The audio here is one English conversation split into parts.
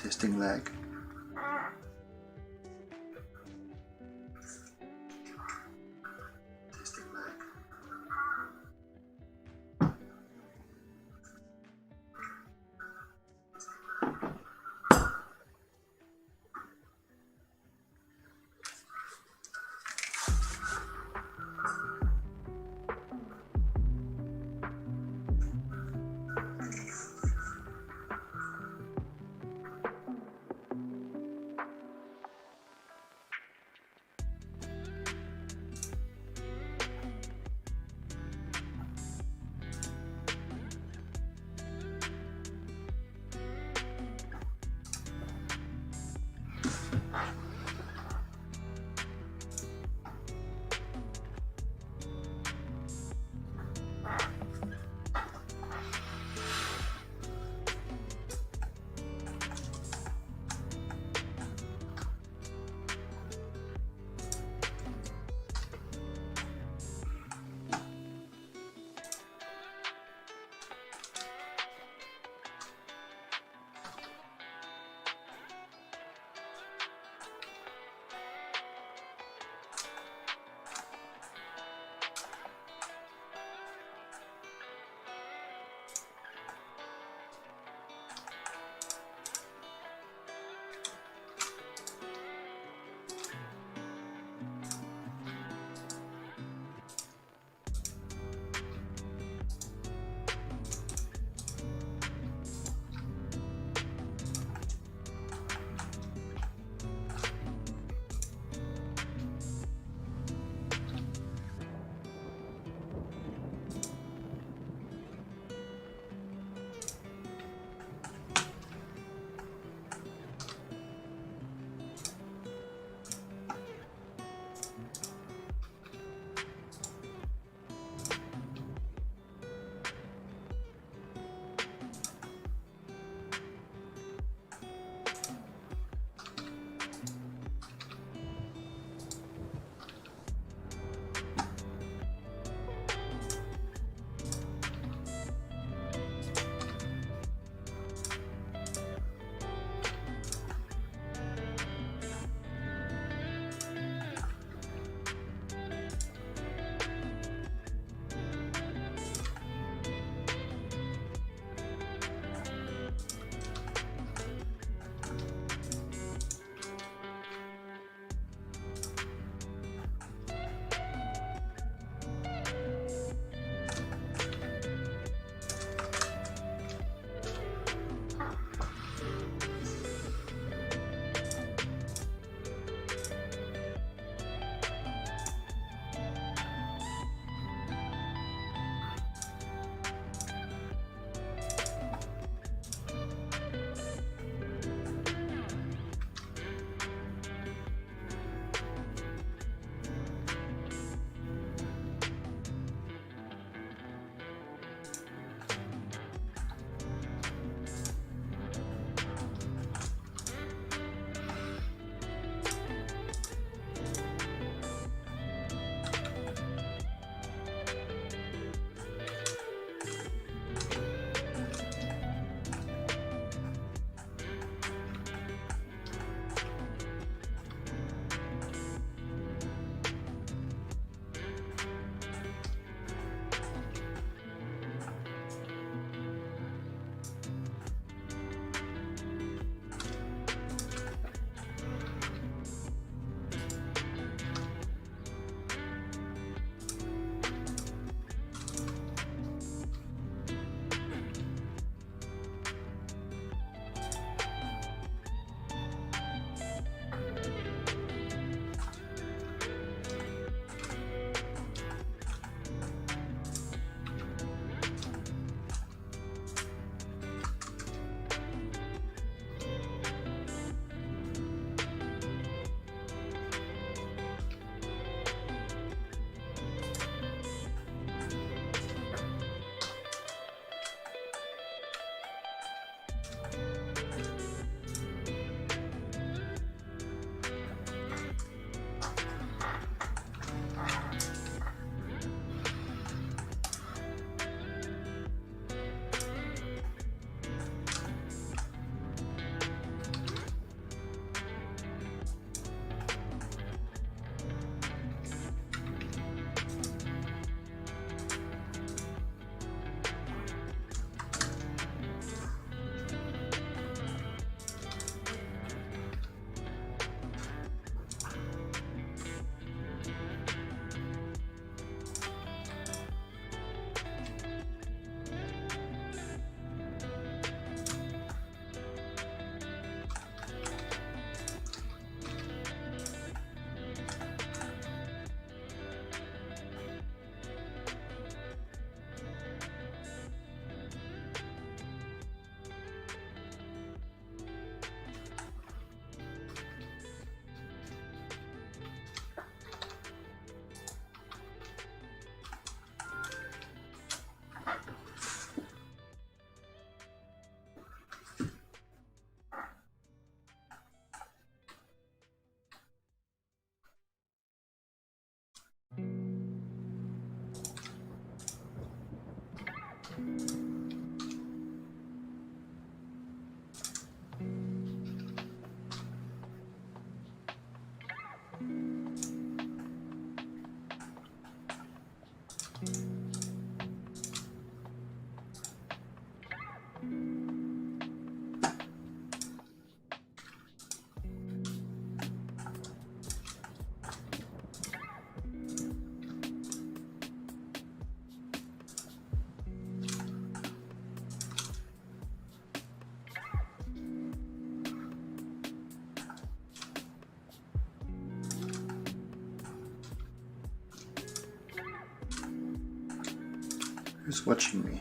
testing lag. Who's watching me?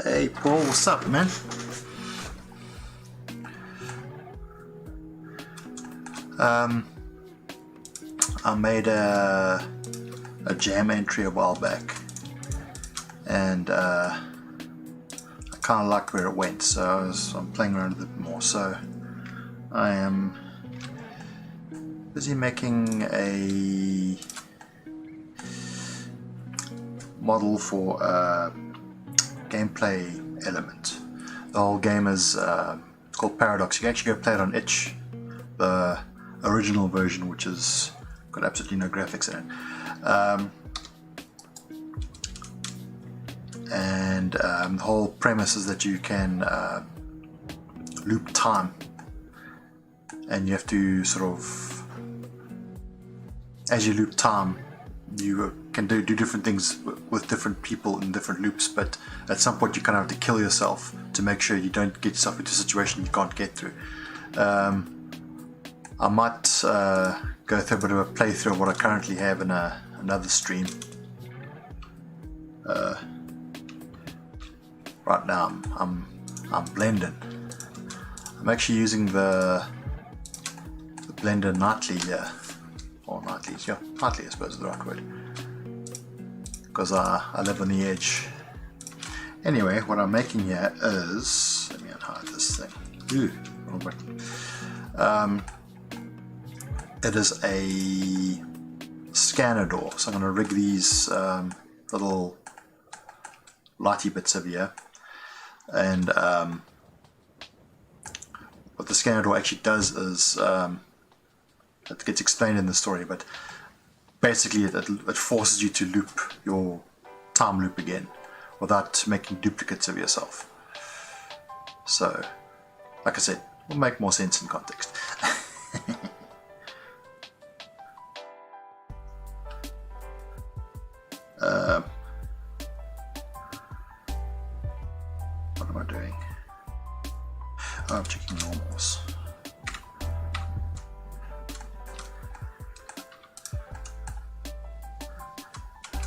Hey Paul, what's up, man? I made a jam entry a while back, and I kind of liked where it went, so I'm playing around with it more. So I am busy making a model for a gameplay element. The whole game is it's called Paradox. You can actually go play it on itch, the original version, which has got absolutely no graphics in it. And the whole premise is that you can loop time, and you have to sort of, as you loop time, you can do different things with different people in different loops, but at some point you kind of have to kill yourself to make sure you don't get yourself into a situation you can't get through. I might go through a bit of a playthrough of what I currently have in another stream. Right now I'm blending. I'm actually using the blender nightly here. Or nightly, yeah, nightly I suppose is the right word, because I live on the edge. Anyway, what I'm making here is, let me unhide this thing. Ooh, wrong button. It is a scanner door, so I'm going to rig these little lighty bits over here, and what the scanner door actually does is, it gets explained in the story, but basically it forces you to loop your time loop again without making duplicates of yourself. So, like I said, it will make more sense in context. What am I doing? Oh, I'm checking normals.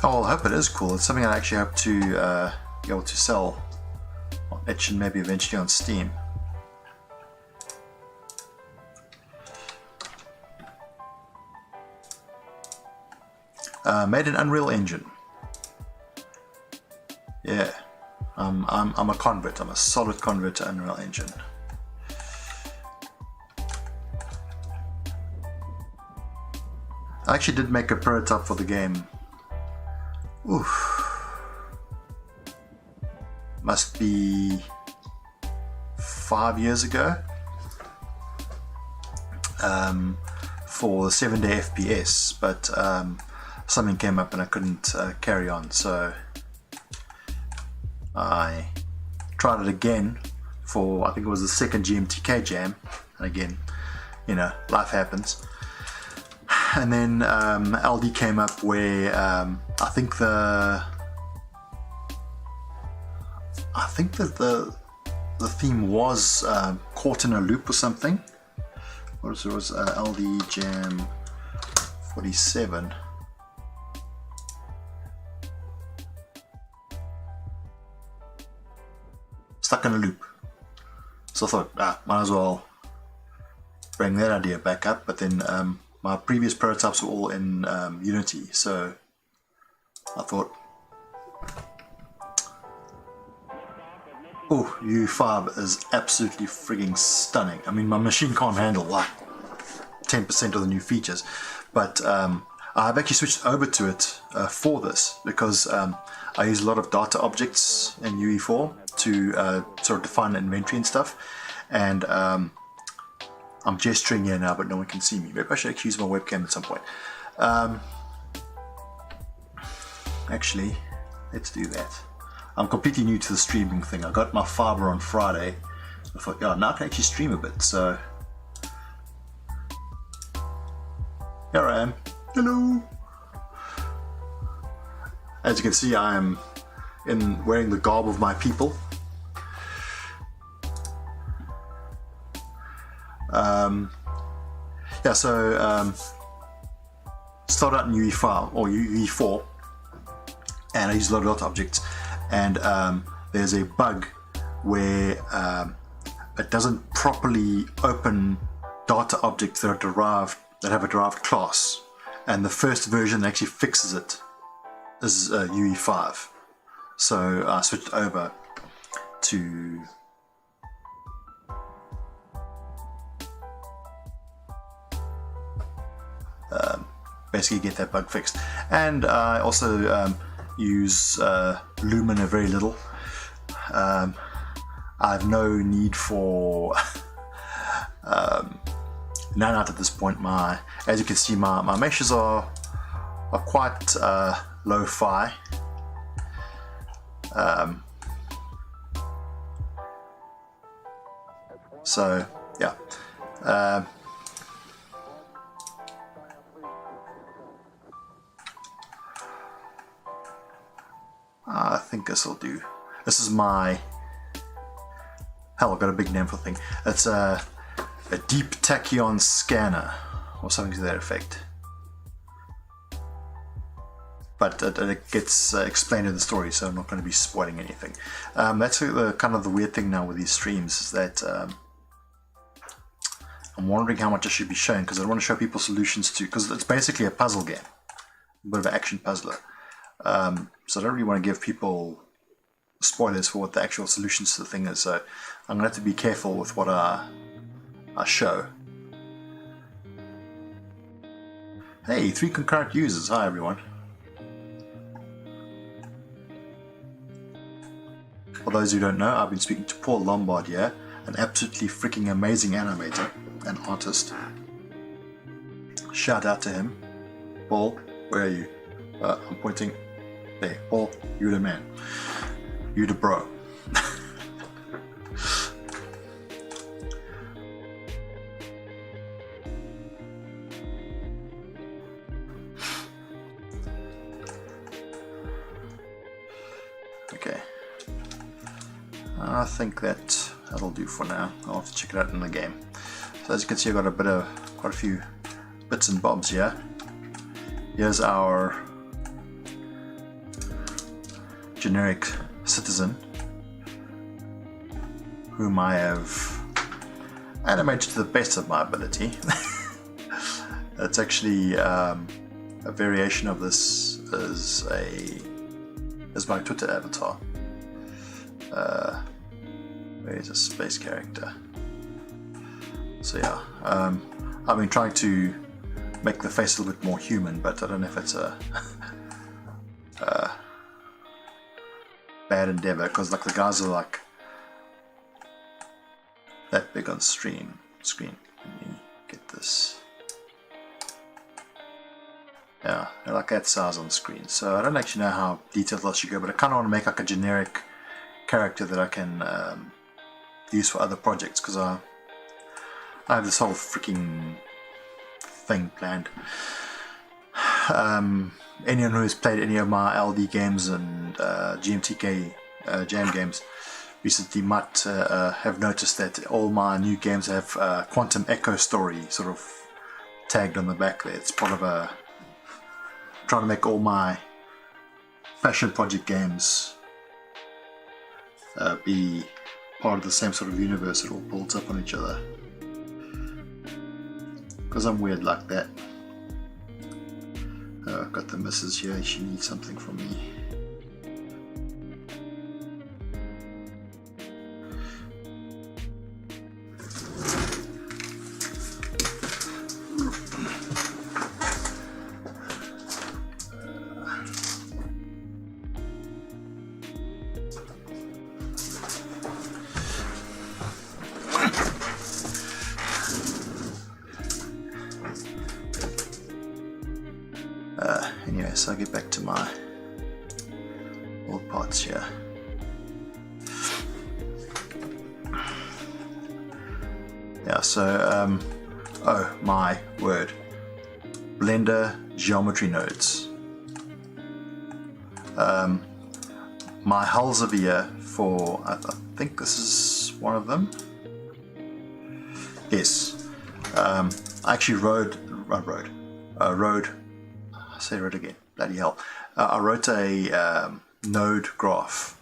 Oh, well, I hope it is cool. It's something I actually hope to be able to sell on itch and maybe eventually on Steam. Made in Unreal Engine. Yeah, I'm a convert. I'm a solid convert to Unreal Engine. I actually did make a prototype for the game. Oof. Must be 5 years ago, for the 7-day FPS, but something came up and I couldn't carry on, so I tried it again for, I think it was the second GMTK jam, and again, you know, life happens. And then LD came up where I think the theme was caught in a loop or something. What was it? Was LD Jam 47. Stuck in a loop. So I thought, might as well bring that idea back up, but then my previous prototypes were all in Unity, so I thought, oh, U5 is absolutely frigging stunning. I mean, my machine can't handle like 10% of the new features, but I've actually switched over to it for this, because I use a lot of data objects in UE4 to sort of define inventory and stuff, and I'm gesturing here now, but no one can see me. Maybe I should actually use my webcam at some point. Actually, let's do that. I'm completely new to the streaming thing. I got my fiber on Friday, I thought, yeah, now I can actually stream a bit, so here I am. Hello. As you can see, I am wearing the garb of my people. Yeah, so start out in UE5 or UE4, and I use a lot of objects, and there's a bug where it doesn't properly open data objects that have a derived class, and the first version that actually fixes it is UE5. So I switched over to basically get that bug fixed. And I also use Lumen a very little. I have no need for none out at this point. As you can see, my meshes are quite lo-fi. So yeah. I think this will do. This is my... Hell, I've got a big name for the thing. It's a deep tachyon scanner, or something to that effect. But it gets explained in the story, so I'm not going to be spoiling anything. That's the kind of the weird thing now with these streams, is that I'm wondering how much I should be showing, because I want to show people solutions to, because it's basically a puzzle game, a bit of an action puzzler. So I don't really want to give people spoilers for what the actual solutions to the thing is, so I'm going to have to be careful with what I show. Hey, 3 concurrent users. Hi everyone. For those who don't know, I've been speaking to Paul Lombard here, an absolutely freaking amazing animator and artist. Shout out to him. Paul, where are you? I'm pointing there. Paul, you're the man. You're the bro. Okay. I think that'll do for now. I'll have to check it out in the game. So as you can see, I've got quite a few bits and bobs here. Here's our generic citizen, whom I have animated to the best of my ability. It's actually a variation of this as my Twitter avatar. Where is a space character? So yeah, I've been trying to make the face a little bit more human, but I don't know if it's a bad endeavor, because like the guys are like that big on screen. Let me get this. Yeah, they're like that size on screen. So I don't actually know how detailed I should go, but I kind of want to make like a generic character that I can use for other projects, because I have this whole freaking thing planned. Anyone who has played any of my LD games and GMTK jam games recently might have noticed that all my new games have Quantum Echo Story sort of tagged on the back there. It's part of trying to make all my passion project games be part of the same sort of universe that all builds up on each other. Because I'm weird like that. I've got the missus here, she needs something from me. Anyway, so I'll get back to my old parts here. Yeah, so oh my word, Blender geometry nodes. My hulls over here for, I think this is one of them. Yes, I actually wrote, say it again, bloody hell. I wrote a node graph.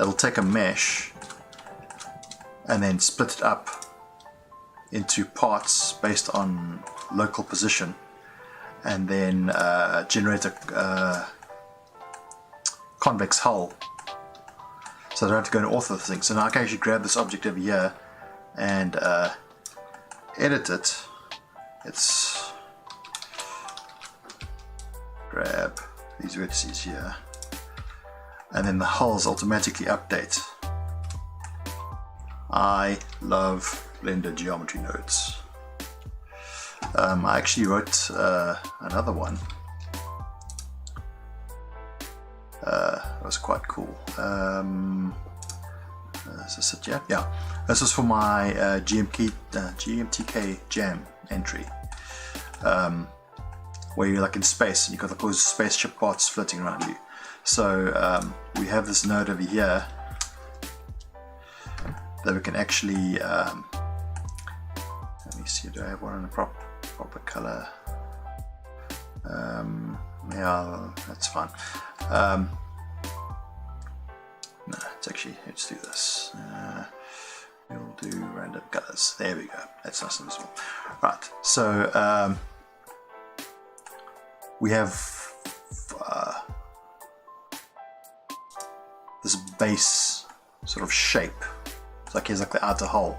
It'll take a mesh and then split it up into parts based on local position, and then generate a convex hull, so I don't have to go into author things. So now I can actually grab this object over here and edit it. It's grab these vertices here, and then the hulls automatically update. I love Blender geometry nodes. I actually wrote another one. It was quite cool. Is this it? Yeah. This was for my GMTK jam entry, where you're like in space and you've got like those spaceship parts floating around you. So we have this node over here that we can actually let me see, do I have one in a proper color? Yeah, that's fine. No, it's actually, let's do this. We'll do random colors. There we go. That's nice and visible. Right, so we have this base sort of shape. It's like here's like the outer hull.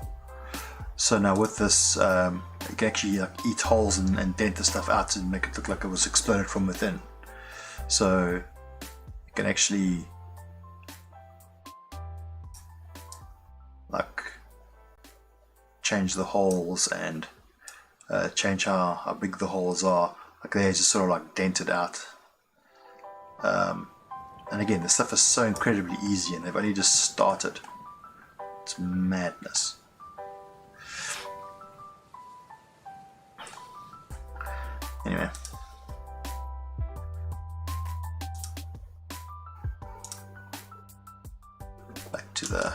So now with this, you can actually like eat holes and dent the stuff out and make it look like it was exploded from within. So you can actually like change the holes and change how big the holes are. Like they're just sort of like dented out. And again, this stuff is so incredibly easy, and they've only just started. It's madness. Anyway. Back to the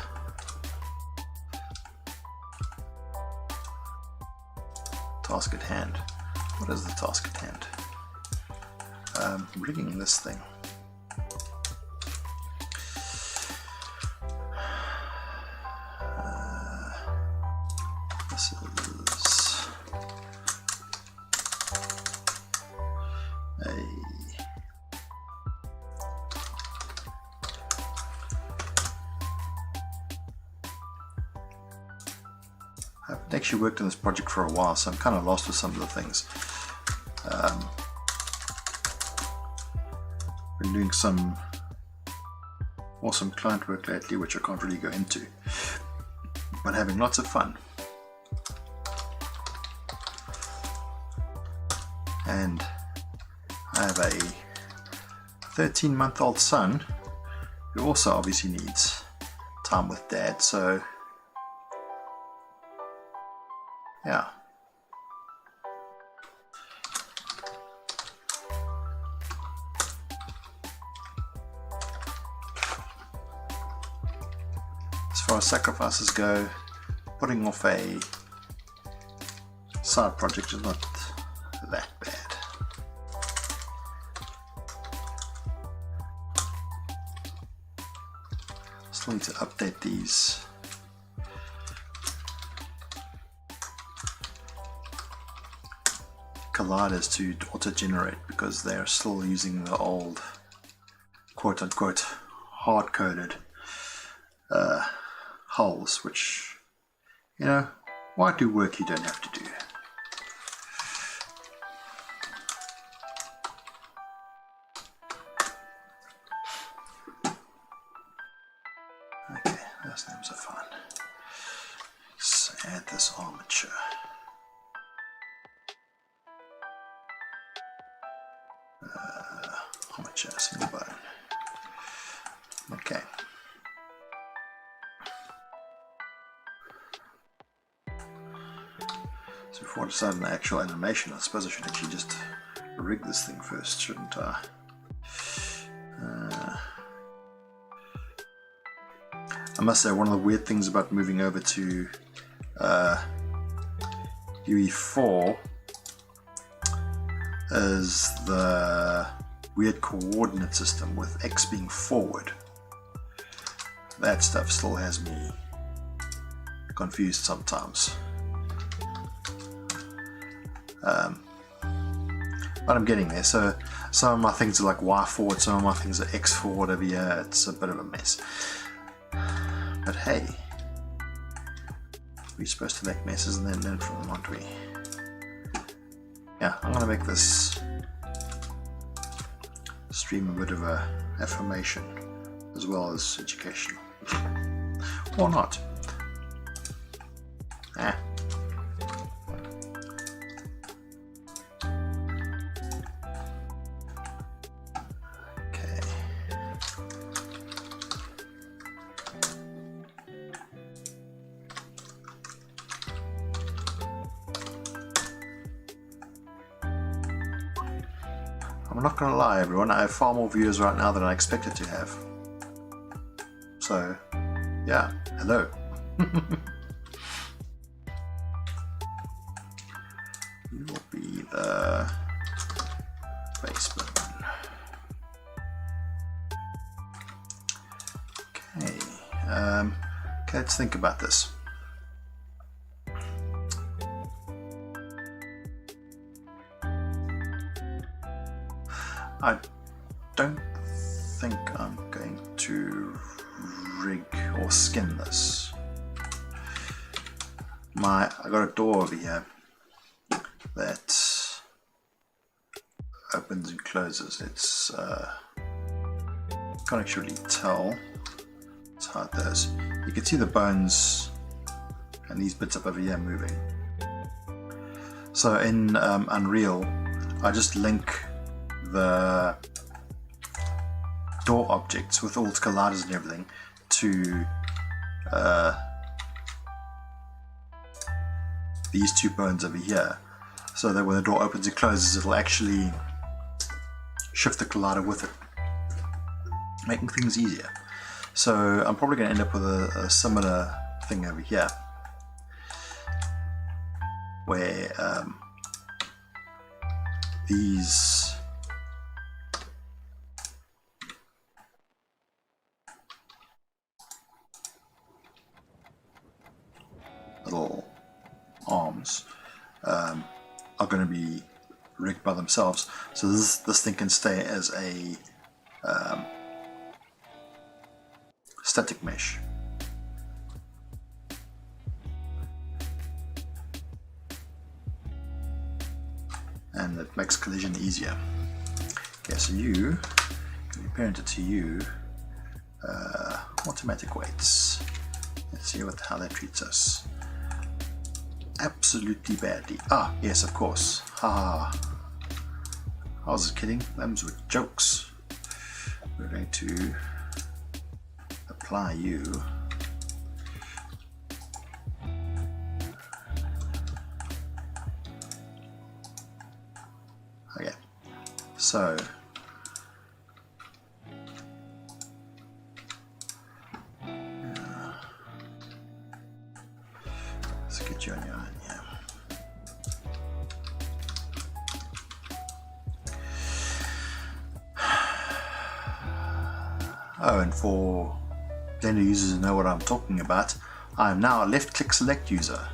task at hand. What is the task at hand? Rigging this thing. This is a I haven't actually worked on this project for a while, so I'm kind of lost with some of the things. Been doing some awesome client work lately, which I can't really go into, but having lots of fun. And I have a 13-month-old son who also obviously needs time with dad, so yeah. As far as sacrifices go, putting off a side project is not that bad. Still need to update these. Colliders to auto-generate, because they're still using the old quote-unquote hard-coded hulls, which, you know, why do work you don't have to do? Okay, those names are fine. Let's add this armature. Armature, single button. Okay. So before I decide on the actual animation, I suppose I should actually just rig this thing first, shouldn't I? I must say, one of the weird things about moving over to UE4 is the weird coordinate system with X being forward. That stuff still has me confused sometimes. But I'm getting there. So some of my things are like Y forward, some of my things are X forward over here. It's a bit of a mess. But hey, we're supposed to make messes and then learn from them, aren't we? Yeah, I'm gonna make this stream a bit of a affirmation as well as educational. Or not. Ah. Okay. I'm not gonna lie, everyone, I have far more viewers right now than I expected to have. So, yeah, hello. You will be the baseman. Okay, okay, let's think about this. I don't think I'm going to rig or skin this. I got a door over here that opens and closes. It's can't actually tell. That's how it does. You can see the bones and these bits up over here moving. So in Unreal, I just link the door objects with all its colliders and everything to these two bones over here, so that when the door opens and closes, it'll actually shift the collider with it, making things easier. So I'm probably going to end up with a similar thing over here, where these little arms are going to be rigged by themselves, so this thing can stay as a static mesh. And it makes collision easier. Okay, so you can be parented to you automatic weights. Let's see how that treats us. Absolutely badly. Ah, yes, of course. Haha. I was kidding. Those were jokes. We're going to apply you. Okay. So let's get you on your own, yeah. Oh, and for Blender users who know what I'm talking about, I am now a left-click select user.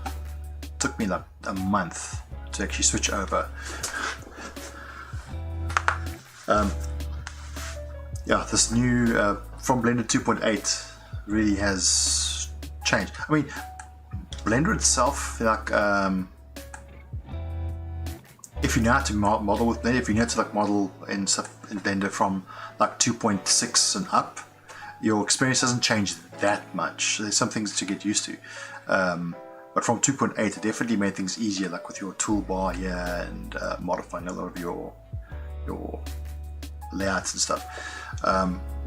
It took me like a month to actually switch over. Yeah, this new from Blender 2.8 really has changed. I mean, Blender itself, like if you know how to model with Blender, if you know how to like model in Blender from like 2.6 and up, your experience doesn't change that much. There's some things to get used to, but from 2.8 it definitely made things easier, like with your toolbar here and modifying a lot of your layouts and stuff.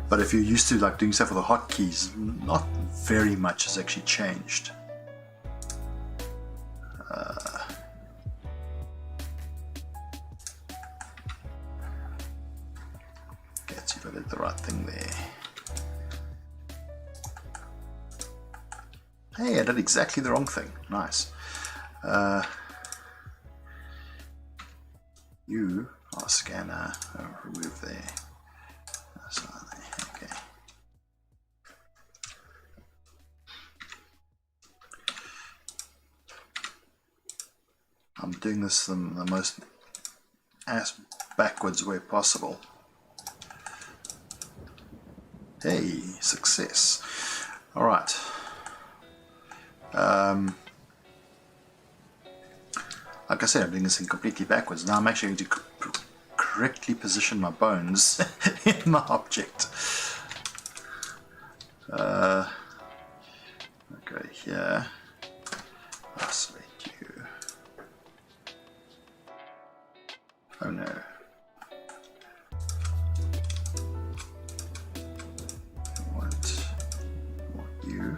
But if you're used to like doing stuff with the hotkeys, not very much has actually changed. Hey, I did exactly the wrong thing. Nice. You are scanner. Remove there. Okay. I'm doing this in the most ass backwards way possible. Hey, success. All right. Like I said, I'm doing this thing completely backwards. Now I'm actually going to correctly position my bones in my object. Okay, here. Isolate you. Oh no. I want you,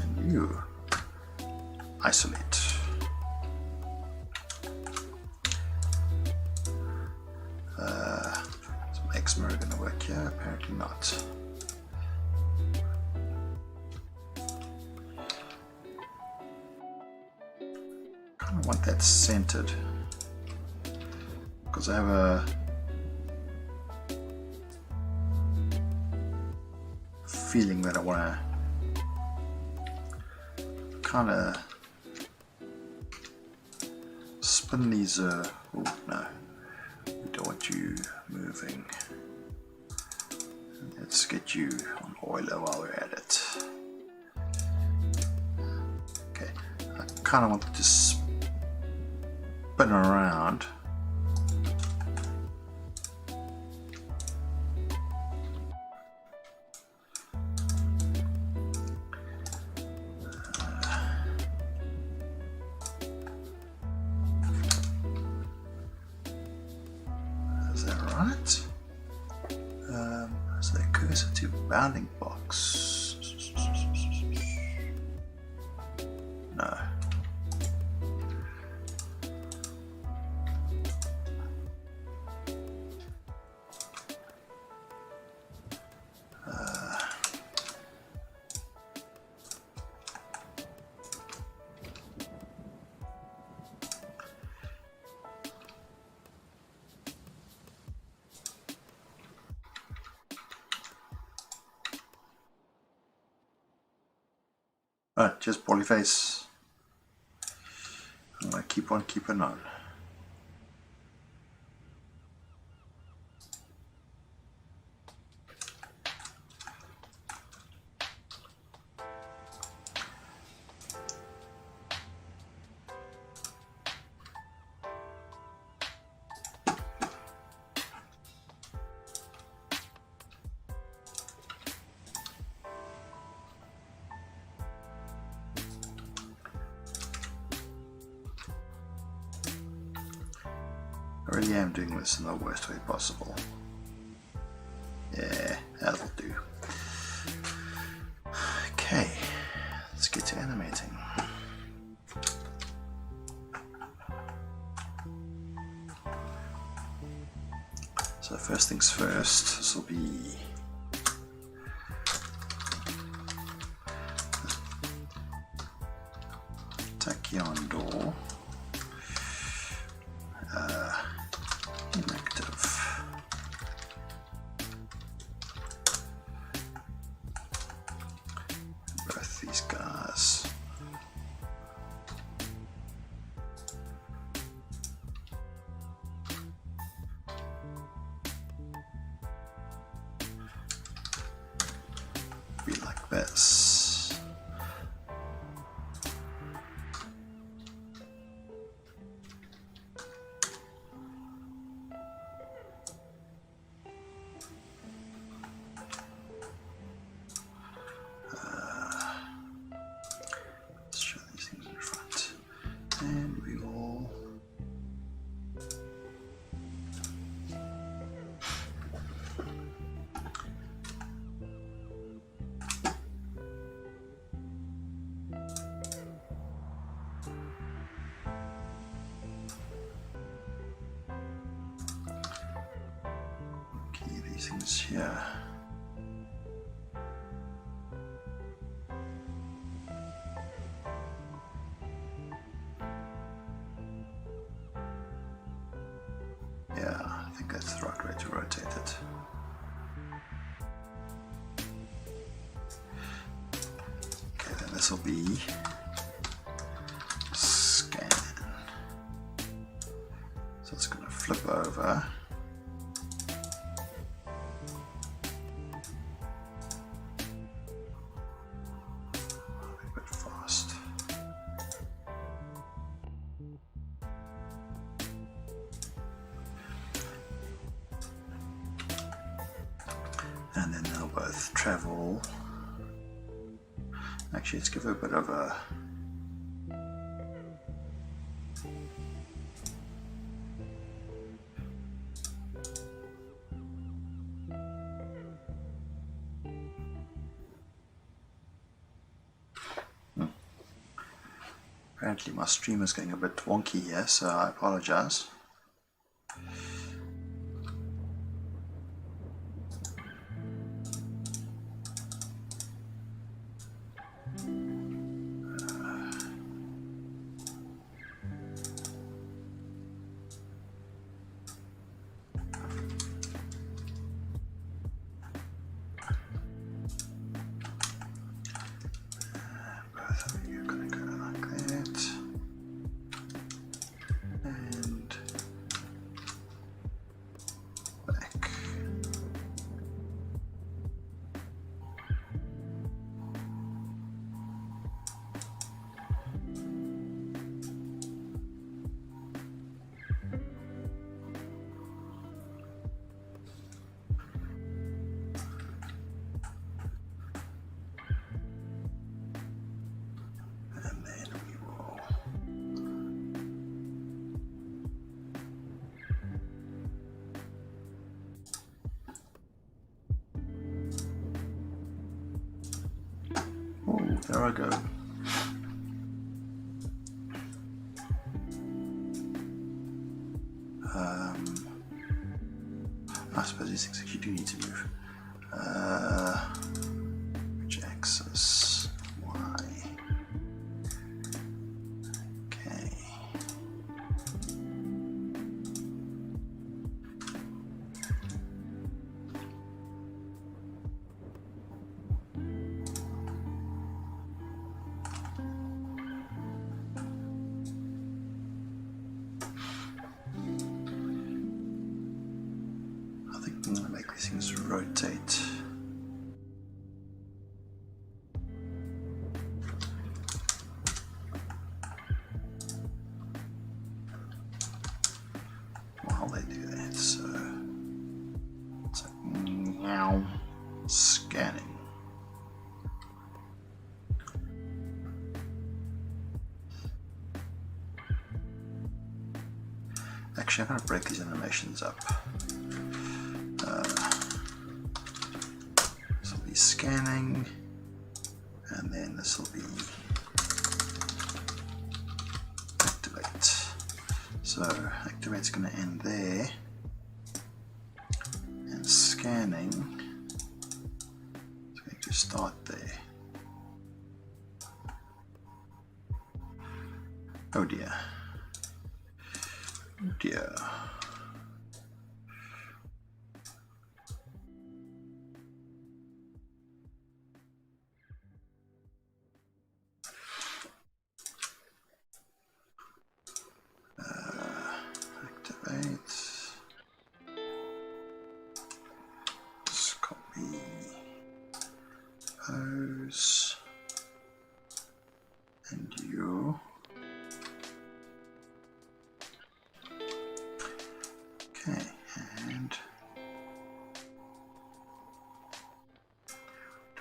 and you. Isolate. Some X-Mirror going to work here? Apparently not. I kind of want that centered because I have a feeling that I want to kind of spin these. Oh no, we don't want you moving. Let's get you on oiler while we're at it. Okay, I kind of want to spin around. Is that right? Is that cursor to bounding box? No. Alright, just polyface. I'm going to keep on keeping on. I really am doing this in the worst way possible. Yeah, that'll do. Okay, let's get to animating. So first things first, this will be tachyon door. Inactive. Both these guys. Be like this. And we will key these things here. Yeah, I think that's the right way to rotate it. Okay, then this will be scan. So it's going to flip over. A bit fast. And then they'll both travel. Actually, let's give it a bit of a Apparently my stream is getting a bit wonky here, so I apologize. There I go. I suppose these things actually do need to move. Which axis? Y. Okay. I'm going to make these things rotate. While they do that, so it's like meow, scanning. Actually, I'm going to break these animations up. This will be scanning, and then this will be activate. So activate's going to end there, and scanning is going to start there. Oh dear. Oh dear. And you. Okay, and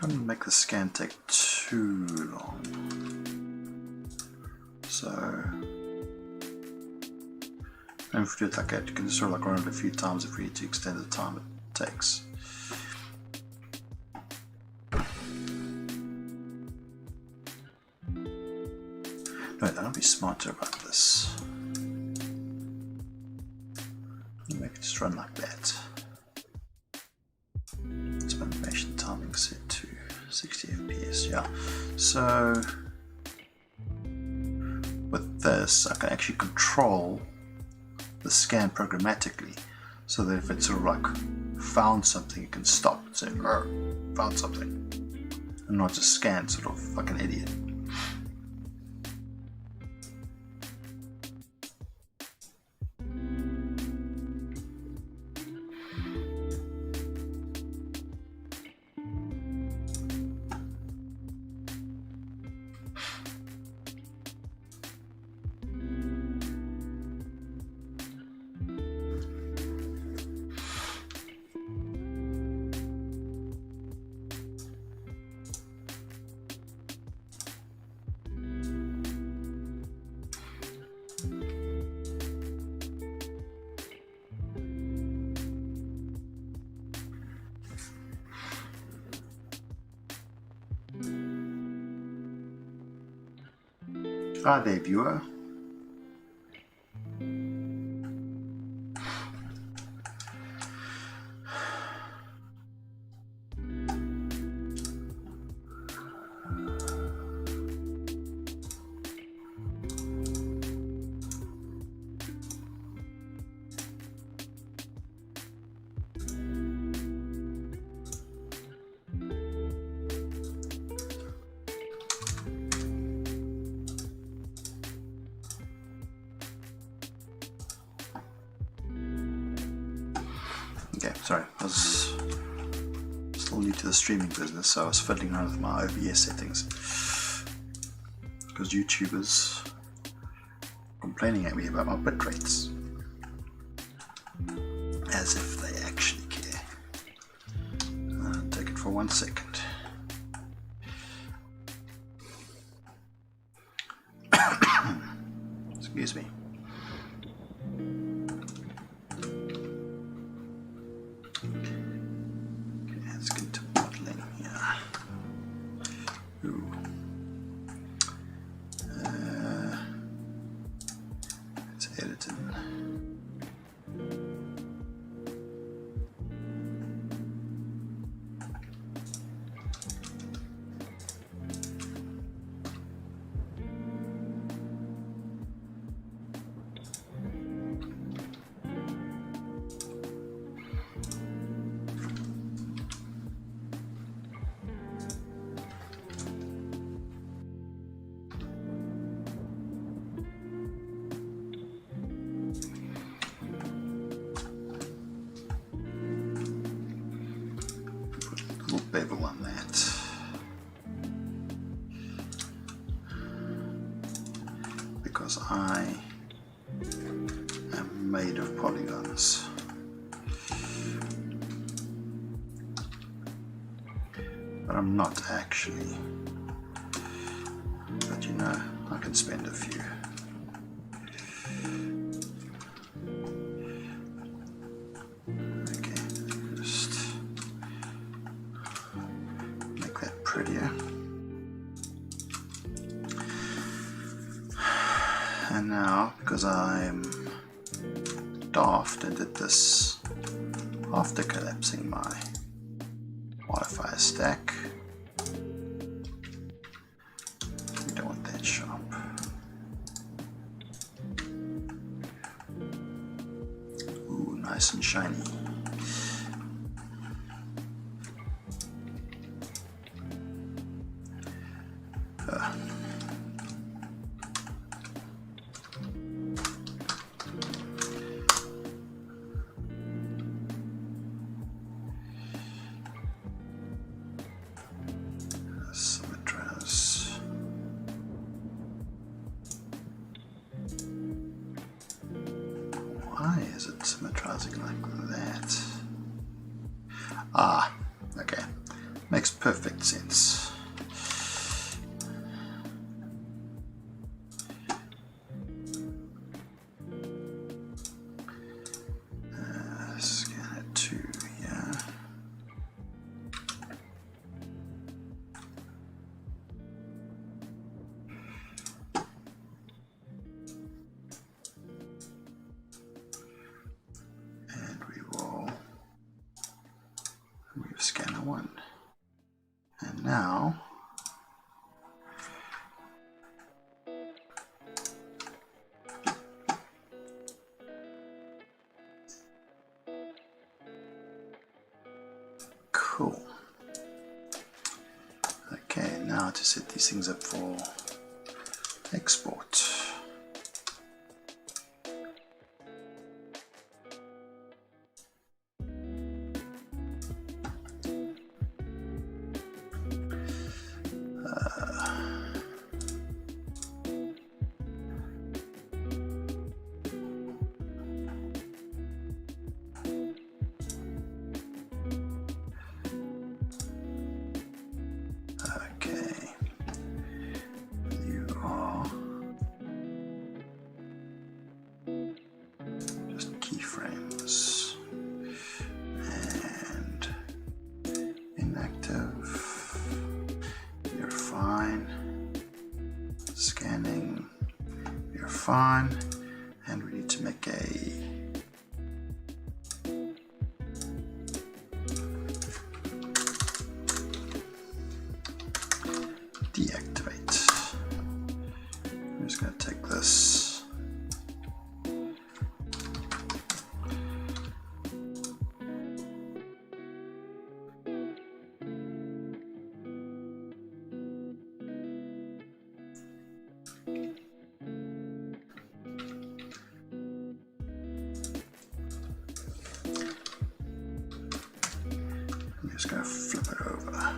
don't make the scan take too long. So, and if you do it like that, you can sort of like run it a few times if you need to extend the time it takes. No, I'll be smarter about this. Make it just run like that. It's my animation timing set to 60 FPS, yeah. So with this, I can actually control the scan programmatically, so that if it sort of like found something, it can stop and say, "Oh, found something," and not just scan sort of like an idiot. Hi there, viewer. Okay, sorry, I was still new to the streaming business, so I was fiddling around with my OBS settings. Because YouTubers complaining at me about my bit rates. As if they actually care. I'll take it for 1 second. Excuse me. Bevel on that. Because I am made of polygons. But I'm not actually. But you know, I can spend a few. And now, because I'm daft and did this after collapsing my modifier stack, we don't want that sharp. Ooh, nice and shiny. Why is it symmetrizing like that? Ah, okay. Makes perfect sense. Scan it to here. And we will remove scanner 1. And now Cool. Okay, now to set these things up for export. Scanning, you're fine, and we need to make a deactivate. I'm just going to take this. I'm just going to flip it over.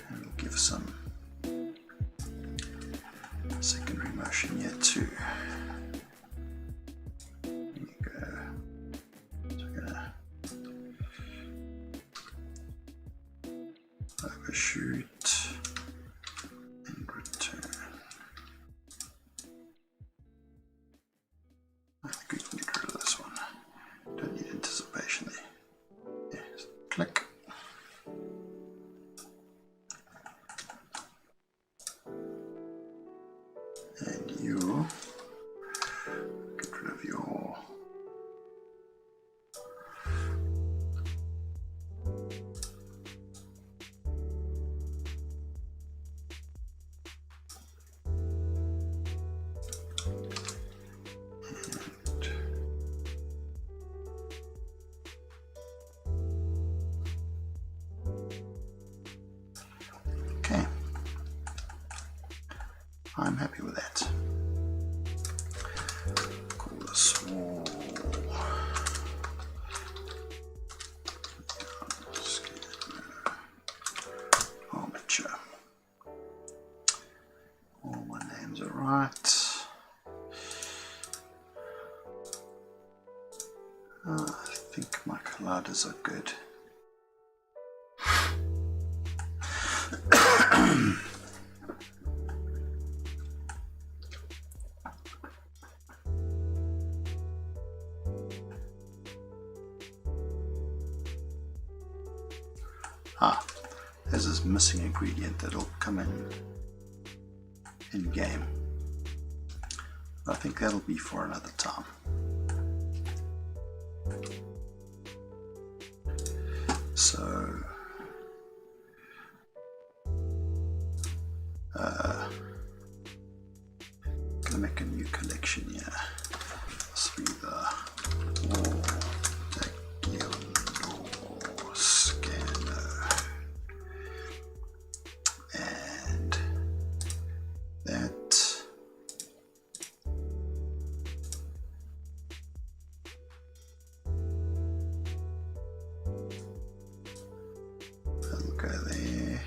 And we'll give some secondary motion here too. There you go. So we're going to overshoot and return. I think we can get rid of this one. Don't need anticipation there. Yes. Click. And you get rid of your okay. I'm happy with that. Call this wall. Armature. All my names are right. I think my colliders are good. There's this missing ingredient that'll come in game. I think that'll be for another time. So gonna make a new collection here. This will be the wall door scanner, and that that'll go there.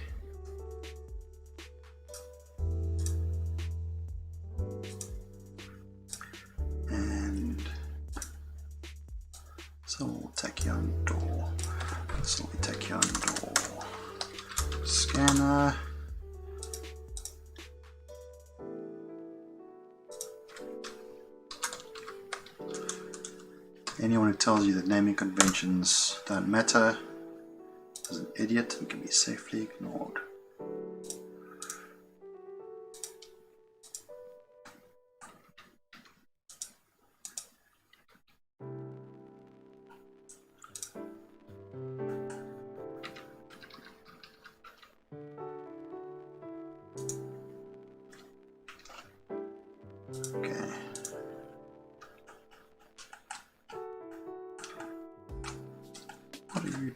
So we'll take you on door. So we take you on door scanner. Anyone who tells you that naming conventions don't matter is an idiot and can be safely ignored. Okay.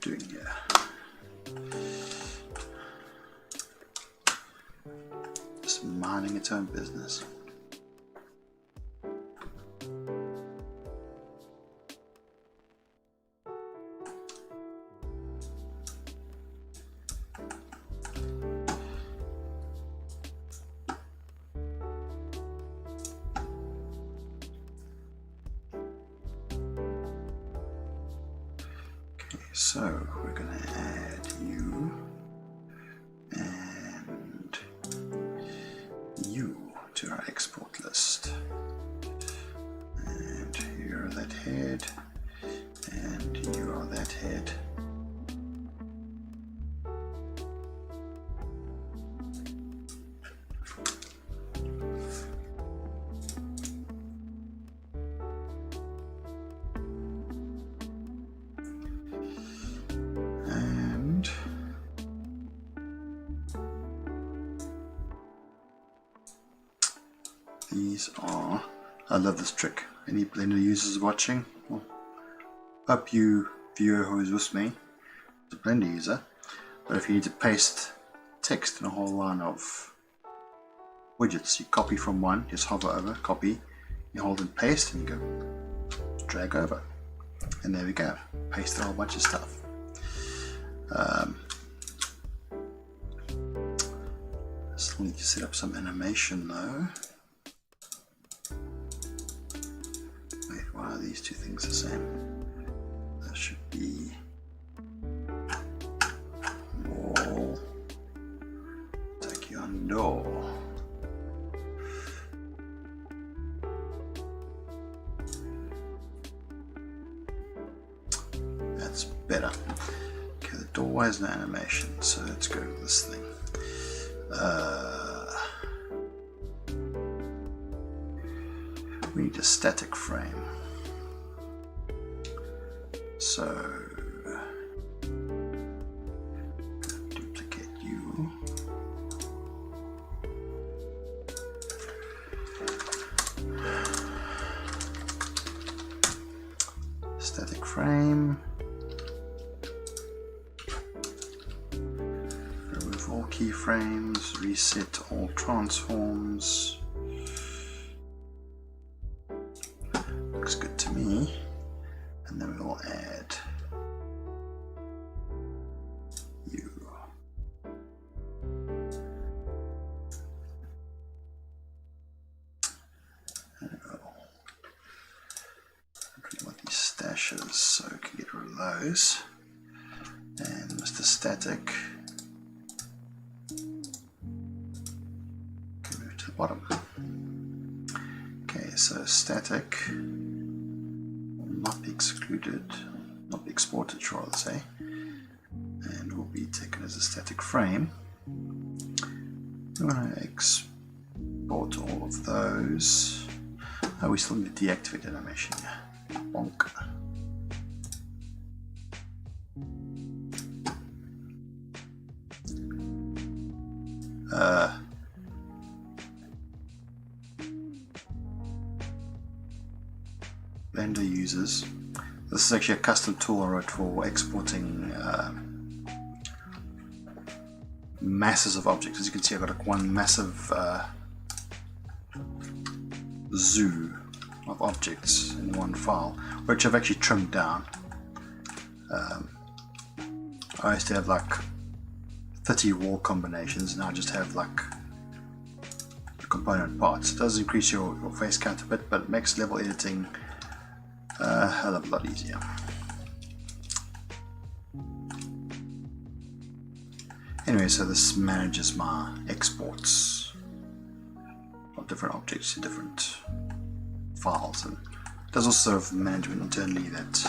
doing here? Just minding its own business. So we're going to add you and you to our export list. And you're that head, and you are that head. These are, I love this trick. Any Blender users watching? Well, hope you viewer who is with me is a Blender user. But if you need to paste text in a whole line of widgets, you copy from one, just hover over, copy, you hold and paste, and you go drag over. And there we go. Paste a whole bunch of stuff. Still need to set up some animation though. Why are these two things the same? That should be wall, take you on door. That's better. Okay, the door has no animation, so let's go to this thing. We need a static frame. So duplicate you. Static frame. Remove all keyframes, reset all transforms. Looks good to me. And then we'll add you. I want these stashes so we can get rid of those. And Mr. Static, can move to the bottom. Okay, so static not be excluded, not be exported, sure, I'll say, and will be taken as a static frame. I'm going to export all of those. Oh, we still need to deactivate animation. Bonk. Blender users. This is actually a custom tool I wrote for exporting masses of objects. As you can see, I've got like one massive zoo of objects in one file, which I've actually trimmed down. I used to have like 30 wall combinations, and I just have like the component parts. It does increase your face count a bit, but it makes level editing a hell of a lot easier. Anyway, so this manages my exports of different objects to different files, and there's also management internally that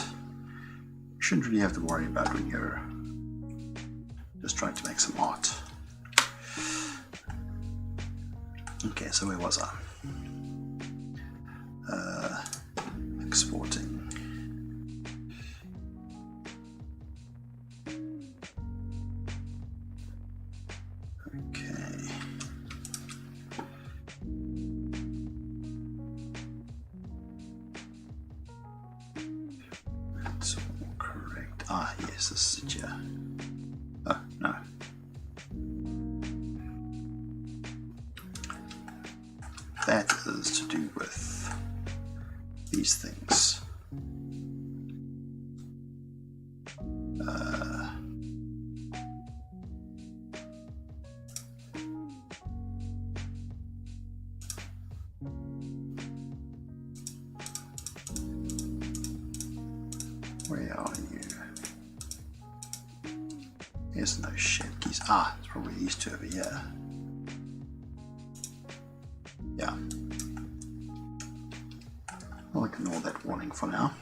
you shouldn't really have to worry about when you're just trying to make some art. Okay, so where was I? Exporting. Okay. That's all correct. Ah, yes, this is it, yeah. Oh, no. That is to do with these things. Where are you? There's no shed keys. Ah, it's probably these two over here. Yeah. I'll ignore that warning for now.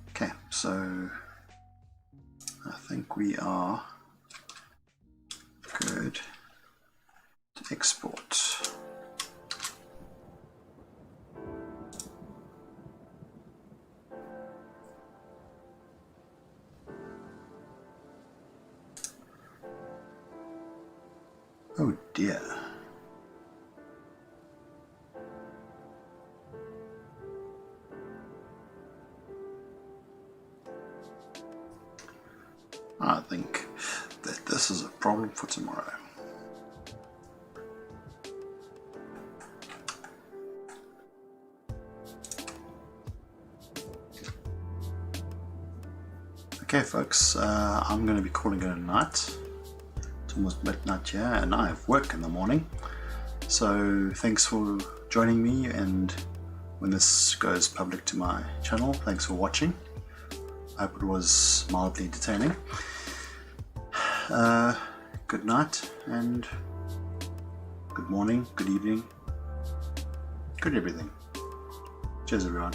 Okay, so I think we are good to export. Oh dear. I think that this is a problem for tomorrow. Okay folks, I'm going to be calling it a night. It's almost midnight here and I have work in the morning. So thanks for joining me, and when this goes public to my channel, thanks for watching. I hope it was mildly entertaining. Good night and good morning, good evening, good everything. Cheers everyone.